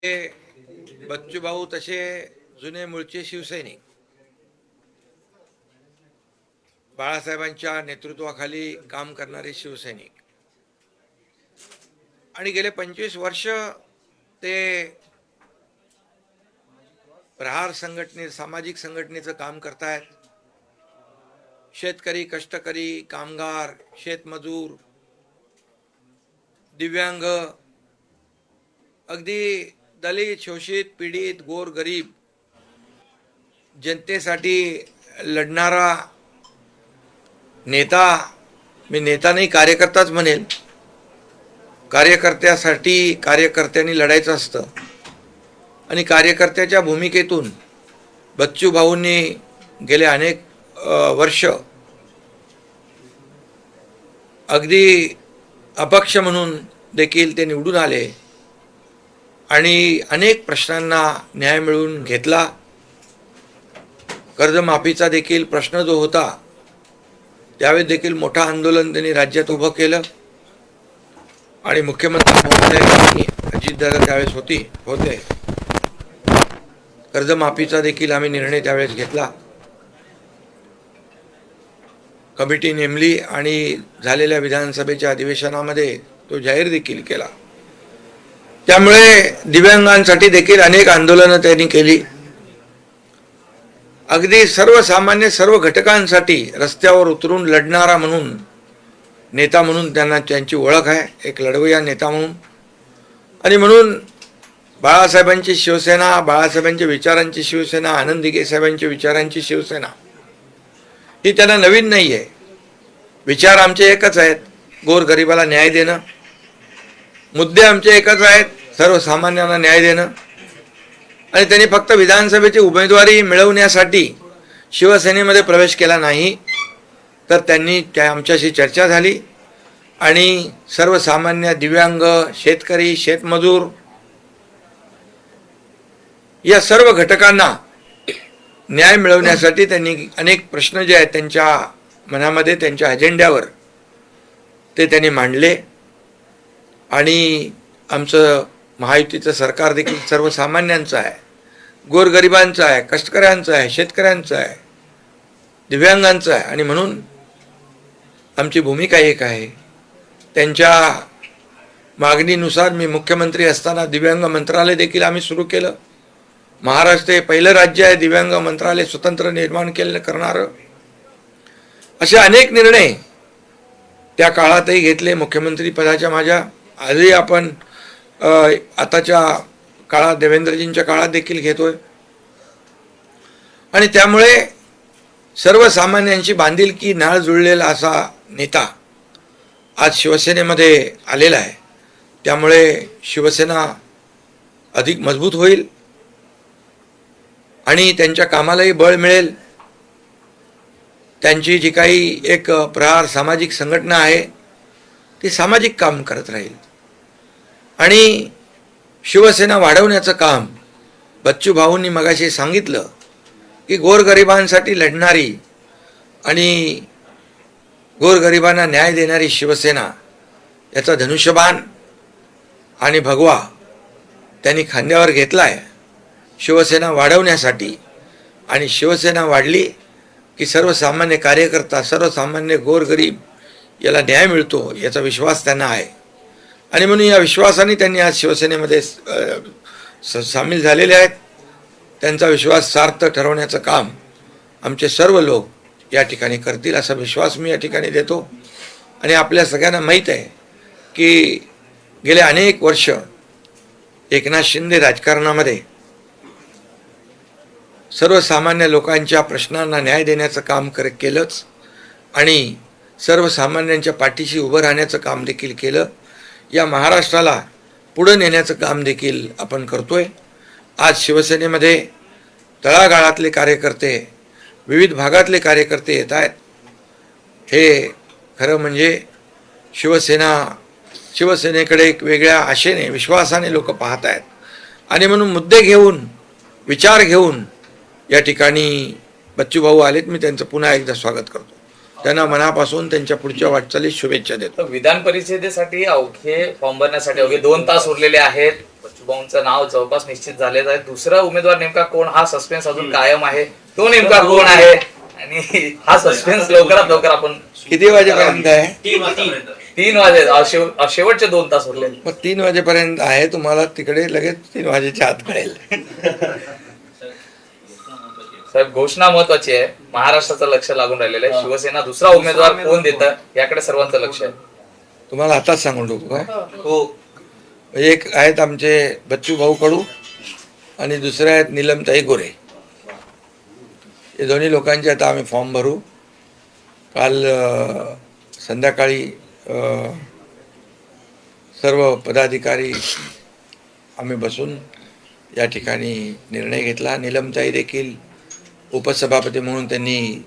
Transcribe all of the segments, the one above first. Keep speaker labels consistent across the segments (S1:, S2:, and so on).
S1: बच्चू भाऊ तसे जुने मूळचे शिवसैनिक, बाळासाहेबांच्या नेतृत्वाखाली काम करणारे शिवसैनिक आणि गेले 25 वर्ष ते प्रहार संघटने सामाजिक संघटनेचं काम करतायत. शेतकरी, कष्टकरी, कामगार, शेतमजूर, दिव्यांग, अगदी दलित, शोषित, पीडित, गोर गरीब जनतेसाठी लढणारा नेता. मी नेता नाही, कार्यकर्ताच म्हणेल. कार्यकर्त्यासाठी कार्यकर्त्यांनी लढायचं असतं आणि कार्यकर्त्याच्या भूमिकेतून बच्चू भाऊंनी गेले अनेक वर्ष अगदी अपक्ष म्हणून देखील ते निवडून आले आणि अनेक प्रश्नांना न्याय मिळवून घेतला. कर्जमाफीचा देखील प्रश्न जो होता त्यावेळी देखील मोठं आंदोलन त्यांनी राज्यात उभं केलं आणि मुख्यमंत्री महोदयांनी अजितदादा त्यावेळेस होते कर्जमाफीचा देखील आम्ही निर्णय त्यावेळेस घेतला. कमिटी नेमली आणि झालेल्या विधानसभेच्या अधिवेशनामध्ये तो जाहीर देखील केला. त्यामुळे दिव्यांगांसाठी देखील अनेक आंदोलनं त्यांनी केली. अगदी सर्वसामान्य सर्व घटकांसाठी रस्त्यावर उतरून लढणारा म्हणून नेता म्हणून त्यांची ओळख आहे, एक लढवय्या नेता म्हणून. आणि म्हणून बाळासाहेबांची शिवसेना, बाळासाहेबांच्या विचारांची शिवसेना, आनंद दिघे साहेबांच्या विचारांची शिवसेना ही त्यांना नवीन नाही आहे. विचार आमचे एकच आहेत, गोरगरिबाला न्याय देणं. मुद्दे आमचे एकच आहेत, सर्वसामान्यांना न्याय देणं. आणि त्यांनी फक्त विधानसभेची उमेदवारी मिळवण्यासाठी शिवसेनेमध्ये प्रवेश केला नाही, तर त्यांनी आमच्याशी चर्चा झाली आणि सर्वसामान्य, दिव्यांग, शेतकरी, शेतमजूर या सर्व घटकांना न्याय मिळवण्यासाठी त्यांनी अनेक प्रश्न जे आहेत त्यांच्या मनामध्ये, त्यांच्या अजेंड्यावर ते त्यांनी मांडले. आणि आमचं महायुतीचं सरकार देखील सर्वसामान्यांचं आहे, गोरगरिबांचं आहे, कष्टकऱ्यांचं आहे, शेतकऱ्यांचं आहे, दिव्यांगांचं आहे. आणि म्हणून आमची भूमिका एक आहे. त्यांच्या मागणीनुसार मी मुख्यमंत्री असताना दिव्यांग मंत्रालय देखील आम्ही सुरू केलं. महाराष्ट्र हे पहिलं राज्य आहे दिव्यांग मंत्रालय स्वतंत्र निर्माण करणारं. असे अनेक निर्णय त्या काळातही घेतले. मुख्यमंत्री पदाच्या माझ्या आजही आपण आताच्या काळात देवेंद्रजींच्या काळात देखील घेतोय. आणि त्यामुळे सर्वसामान्यांची बांधिलकी नाळ जुळलेला असा नेता आज शिवसेनेमध्ये आलेला आहे. त्यामुळे शिवसेना अधिक मजबूत होईल आणि त्यांच्या कामालाही बळ मिळेल. त्यांची जी काही एक प्रहार सामाजिक संघटना आहे ती सामाजिक काम करत राहील आणि शिवसेना वाढवण्याचं काम बच्चू भाऊंनी मगाशी सांगितलं की गोरगरिबांसाठी लढणारी आणि गोरगरिबांना न्याय देणारी शिवसेना याचा धनुष्यबाण आणि भगवा त्यांनी खांद्यावर घेतला आहे शिवसेना वाढवण्यासाठी. आणि शिवसेना वाढली की सर्वसामान्य कार्यकर्ता, सर्वसामान्य गोरगरीब याला न्याय मिळतो याचा विश्वास त्यांना आहे. आणि म्हणून या विश्वासाने त्यांनी आज शिवसेनेमध्ये सामील झालेले आहेत. त्यांचा विश्वास सार्थ ठरवण्याचं काम आमचे सर्व लोक या ठिकाणी करतील असा विश्वास मी या ठिकाणी देतो. आणि आपल्या सगळ्यांना माहीत आहे की गेले अनेक वर्ष एकनाथ शिंदे राजकारणामध्ये सर्वसामान्य लोकांच्या प्रश्नांना न्याय देण्याचं काम केलंच आणि सर्वसामान्यांच्या पाठीशी उभं राहण्याचं काम देखील केलं. या महाराष्ट्राला पुढं नेण्याचं काम देखील आपण करतोय. आज शिवसेनेमध्ये तळागाळातले कार्यकर्ते, विविध भागातले कार्यकर्ते येत आहेत. हे खरं म्हणजे शिवसेनेकडे एक वेगळ्या आशेने, विश्वासाने लोक पाहत आहेत. आणि म्हणून मुद्दे घेऊन, विचार घेऊन या ठिकाणी बच्चू भाऊ आलेत. मी त्यांचं पुन्हा एकदा स्वागत करतो. त्यांना मनापासून त्यांच्या पुढच्या वाटचालीस शुभेच्छा देतो.
S2: विधान परिषदेसाठी फॉर्म भरण्यासाठी अवघे 2 तास उरलेले आहेत. बच्चूभाऊंचं नाव जवळपास निश्चित झालेलं आहे. दुसरा उमेदवार नेमका कोण हा सस्पेन्स अजून कायम आहे. तो नेमका कोण आहे आणि हा सस्पेन्स लवकरात लवकर आपण
S1: किती वाजेपर्यंत आहे?
S2: 3 वाजे शेवटचे 2 तास उरले.
S1: मग 3 वाजेपर्यंत आहे. तुम्हाला तिकडे लगेच 3 वाजेच्या आत कळेल.
S2: साहेब घोषणा महत्वाची आहे. महाराष्ट्राचं लक्ष लागून राहिलेलं आहे. शिवसेना दुसरा उमेदवार कोण देतं याकडे सर्वांचं लक्ष आहे.
S1: तुम्हाला आताच सांगून टाकू काय?
S2: हो.
S1: एक आहेत आमचे बच्चू भाऊ कडू आणि दुसरे आहेत नीलमताई गोरे. हे दोन्ही लोकांचे आता आम्ही फॉर्म भरू. काल संध्याकाळी सर्व पदाधिकारी आम्ही बसून या ठिकाणी निर्णय घेतला. नीलमताई देखील उपसभापती म्हणून त्यांनी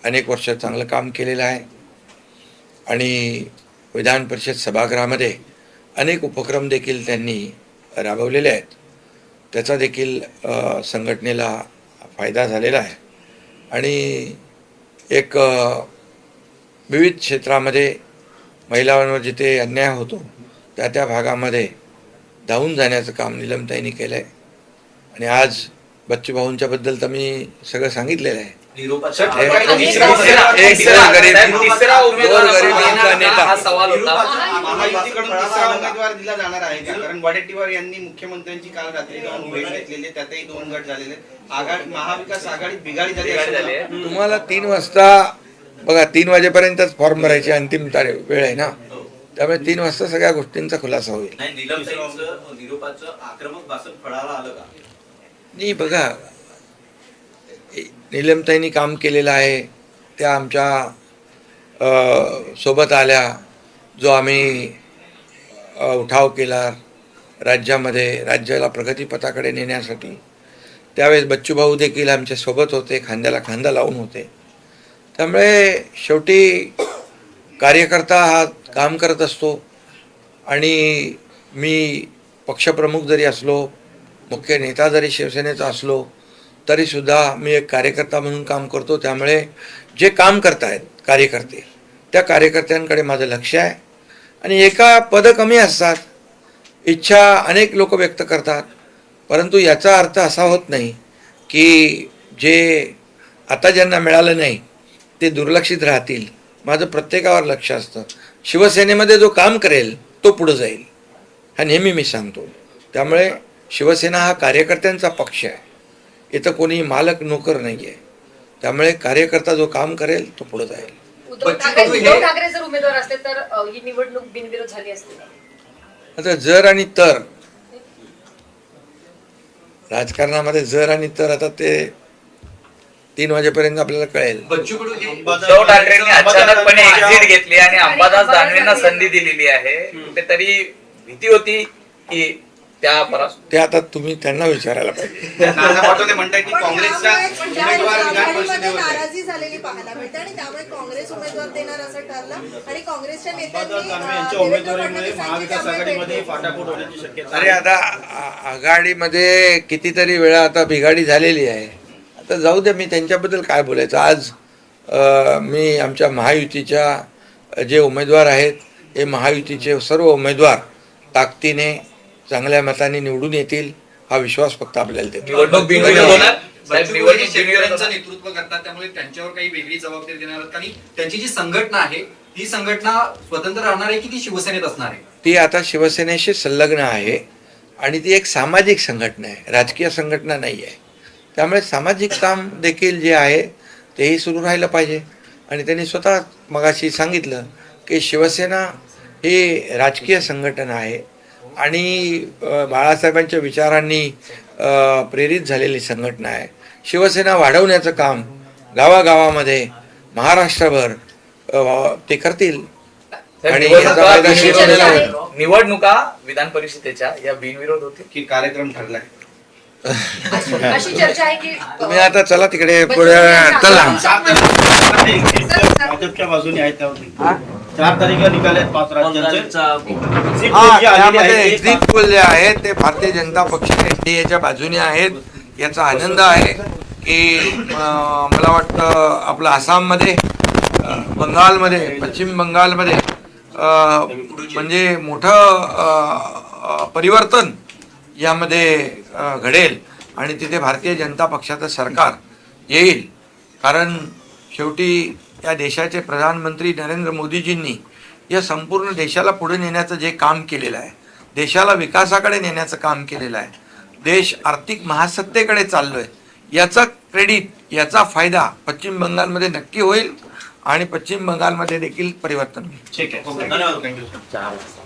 S1: अनेक वर्ष चांगलं काम केलेलं आहे आणि विधान परिषद सभागृहामध्ये अनेक उपक्रम देखील त्यांनी राबवलेले आहेत. त्याचा देखील संघटनेला फायदा झालेला आहे आणि एक विविध क्षेत्रामध्ये महिलांवर जिथे अन्याय होतो त्या भागामध्ये धावून जाण्याचं काम नीलमताईंनी केलं आहे. आणि आज बच्चूभाऊंच्या बद्दल तर मी सगळं सांगितलेलं आहे.
S3: उमेदवार दिला जाणार आहे का? कारण वडेट्टीवार यांनी मुख्यमंत्र्यांची काल रात्री जाऊन भेट घेतलेली, त्यातही 2 गट झालेले. महाविकास आघाडीत बिघाडी झाली.
S1: तुम्हाला 3 वाजता बघा, 3 वाजेपर्यंतच फॉर्म भरायची अंतिम वेळ आहे ना, त्यामुळे 3 वाजता सगळ्या गोष्टींचा खुलासा होईल. नाही बघा, नीलमताईंनी काम केलेलं आहे. त्या आमच्या सोबत आल्या. जो आम्ही उठाव केला राज्यामध्ये, राज्याला प्रगतीपथाकडे नेण्यासाठी, त्यावेळेस बच्चूभाऊ देखील आमच्या सोबत होते, खांद्याला खांदा लावून होते. त्यामुळे शेवटी कार्यकर्ता हा काम करत असतो आणि मी पक्षप्रमुख जरी असलो, मुख्य नेता जरी शिवसेनेचा असलो, तरीसुद्धा मी एक कार्यकर्ता म्हणून काम करतो. त्यामुळे जे काम करतायत कार्यकर्ते, त्या कार्यकर्त्यांकडे माझं लक्ष आहे. आणि एका पद कमी असतात, इच्छा अनेक लोक व्यक्त करतात, परंतु याचा अर्थ असा होत नाही की जे आता ज्यांना मिळालं नाही ते दुर्लक्षित राहतील. माझं प्रत्येकावर लक्ष असतं. शिवसेनेमध्ये जो काम करेल तो पुढं जाईल, हा नेहमी मी सांगतो. त्यामुळे शिवसेना हा कार्यकर्त्यांचा पक्ष आहे. इथं कोणी मालक नोकर नाही आहे. त्यामुळे कार्यकर्ता जो काम करेल तो पुढे जाईल.
S4: उद्धव ठाकरे जर उमेदवार असते तर ही निवडणूक बिनविरोध झाली असती.
S1: आता जर आणि तर, राजकारणामध्ये जर आणि तर, आता ते 3 वाजेपर्यंत आपल्याला कळेल.
S2: उद्धव ठाकरेंनी अचानकपणे एक्झिट घेतली आणि अंबादास दानवेंना संधी दिलेली आहे. कुठेतरी भीती होती की
S1: ते आता तुम्ही त्यांना विचारायला पाहिजे.
S3: नाना पटोले म्हणतात की काँग्रेसचा उमेदवार विधान परिषदेवर
S5: नाराजी झालेली पाहायला मिळते आणि त्यामुळे काँग्रेस उमेदवार देणार असं ठरलं आणि काँग्रेसच्या नेत्यांनी
S3: उमेदवारीमुळे महाविकास आघाडीमध्ये फाटाफूट होण्याची शक्यता.
S1: अरे आता आघाडीमध्ये कितीतरी वेळा आता बिघाडी झालेली आहे. आता जाऊ द्या, मी त्यांच्याबद्दल काय बोलायचं. आज मी आमच्या महायुतीच्या जे उमेदवार आहेत, हे महायुतीचे सर्व उमेदवार ताकदीने चांगल्या मताने निवडून येतील, हा विश्वास फक्त आपल्याला देतो.
S6: शेतकऱ्यांचं नेतृत्व करतात, त्यामुळे त्यांच्यावर काही वेगळी जबाबदारी देणार आहेत. आणि त्यांची जी संघटना आहे ती संघटना स्वतंत्र राहणार आहे की ती शिवसेनेत असणार आहे?
S1: ती आता शिवसेनेशी संलग्न आहे आणि ती एक सामाजिक संघटना आहे, राजकीय संघटना नाही आहे. त्यामुळे सामाजिक काम देखील जे आहे तेही सुरू राहिलं पाहिजे. आणि त्यांनी स्वतः मगाशी सांगितलं की शिवसेना ही राजकीय संघटना आहे आणि बाळासाहेबांच्या विचारांनी प्रेरित झालेली संघटना आहे. शिवसेना वाढवण्याचं काम गावागावामध्ये महाराष्ट्रभर ते करतील. आणि
S2: निवडणुका विधान परिषदेच्या या बिनविरोध होतील
S3: की कार्यक्रम ठरलाय
S4: अशी चर्चा आहे की
S1: तुम्ही आता चला तिकडे पुढे चला.
S3: भाजपच्या बाजूने आहेत त्यावरती 4 तारीखला निकाल आहेत 5 राज्यांचे.
S1: त्यामध्ये एक्झिट पोल जे आहेत ते भारतीय जनता पक्ष एनडीएच्या बाजूने आहेत. याचा आनंद आहे की मला वाटतं आपलं आसाममध्ये, बंगालमध्ये, पश्चिम बंगालमध्ये म्हणजे मोठं परिवर्तन यामध्ये घडेल आणि तिथे भारतीय जनता पक्षाचं सरकार येईल. कारण शेवटी या देशाचे प्रधानमंत्री नरेंद्र मोदीजींनी या संपूर्ण देशाला पुढे नेण्याचं जे काम केलेलं आहे, देशाला विकासाकडे नेण्याचं काम केलेलं आहे, देश आर्थिक महासत्तेकडे चाललोय, याचा क्रेडिट, याचा फायदा पश्चिम बंगालमध्ये नक्की होईल आणि पश्चिम बंगालमध्ये देखील परिवर्तन होईल.
S3: ठीक आहे, धन्यवाद.